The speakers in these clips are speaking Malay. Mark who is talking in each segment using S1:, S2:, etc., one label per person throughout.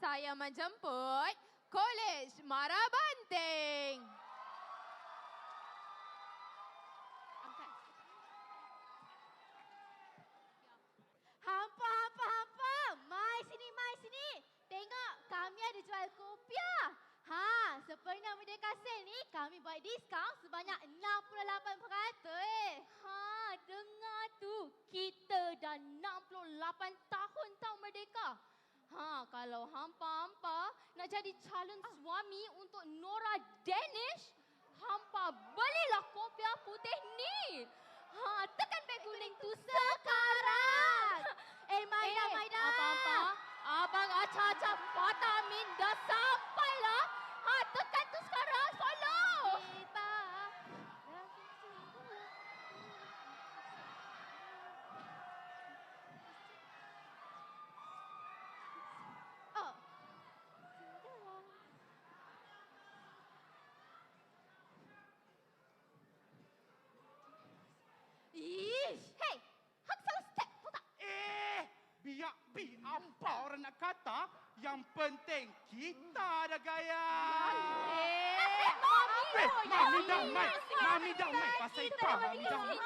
S1: saya menjemput Kolej Marabanting.
S2: Hampa. Mai sini. Tengok, kami ada jual kopiah. Sempena Merdeka Sale ni, kami buat diskaun sebanyak 68%. Dengar tu. Kita dah 68 tahun tau merdeka. Kalau hampa nak jadi calon suami untuk Nora Danish, hampa belilah kopiah putih ni. Tekan beg kuning tu sekarang. Maida.
S1: Apa?
S2: Abang Aca Vitamin dah sampai lah. Tekan tu sekarang. Follow. Hey, hak salah step, tahu tak?
S3: Biar apa orang nak kata, yang penting kita ada gaya. Mami dah mai. Pasal apa Mami dah mai?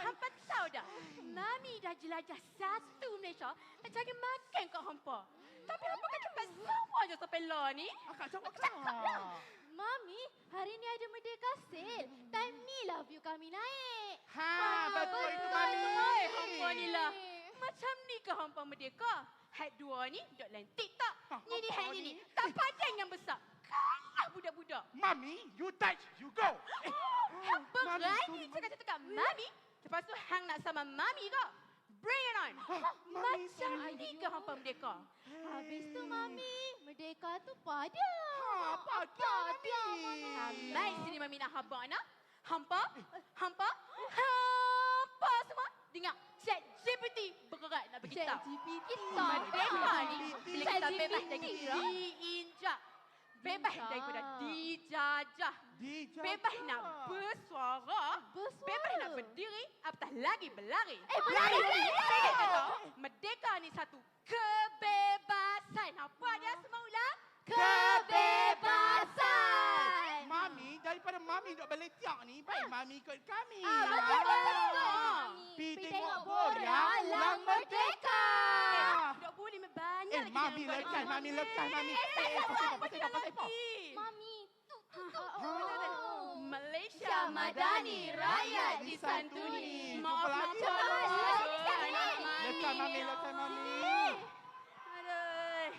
S4: Hampa tahu dah. Mami dah jelajah satu Malaysia nak cari makan kat hampa. Tapi hampa kan cepat sama je sampai lah ni.
S3: Akak jawab lah.
S2: Mami, hari ni ada Merdeka Sale. Time ni lah view kami naik.
S3: Betul itu Mami.
S4: Hampa ni lah. Macam ni ke hampa merdeka? Hat dua ni duduk lain TikTok. Ni hat ni. Tak pandang yang besar. Kalah budak-budak.
S3: Mami, you touch, you go.
S4: Hampa
S3: Mami,
S4: berani cakap-cakap kat Mami. Lepas tu hang nak sama Mami ke? Bring it on. Macam ni ke hampa merdeka?
S2: Habis tu Mami, Merdeka tu pada.
S4: Baik sini Mami nak habaq nak. Hampa semua. Dengar, ChatGPT bergerak nak bagi tahu.
S2: ChatGPT.
S4: Merdeka ni bila kita
S2: ChatGPT
S4: bebas dari diinjak. Bebas daripada dijajah. Bebas nak bersuara. Bebas nak berdiri. Apatah lagi berlari.
S2: Berlari.
S4: Merdeka ni satu kebebasan. Apa dia semua ulang?
S2: Kebebasan.
S3: Mami, daripada Mami duk beletiak ni, baik Mami ikut kami.
S2: Betul.
S3: Pi tengok bola lang merdeka.
S4: Dok boleh banyak lagi.
S3: Mami lekas, Mami. Pasal apa?
S2: Mami, tu.
S4: Malaysia Madani rakyat disantuni. Maaf.
S3: Lekas Mami.
S4: Aduh.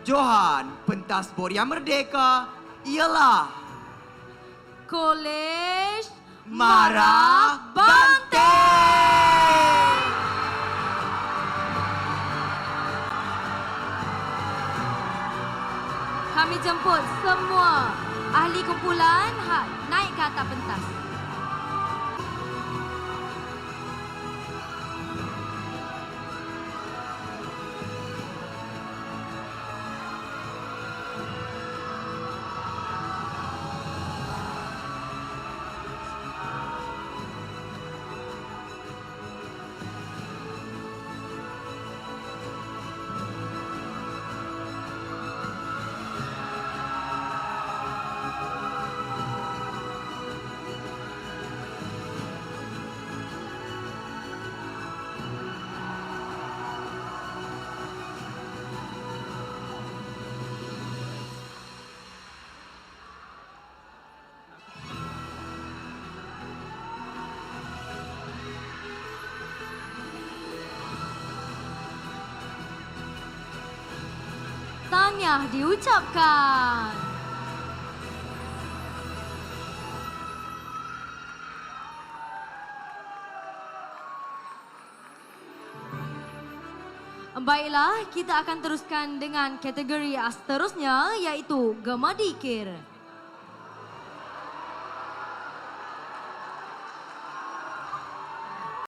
S5: Johan, pentas Boria Merdeka ialah
S6: Kolej
S5: Mara Banteng.
S6: Kami jemput semua ahli kumpulan naik ke atas pentas. Tahniah diucapkan. Baiklah, kita akan teruskan dengan kategori seterusnya iaitu Gemadi Kir.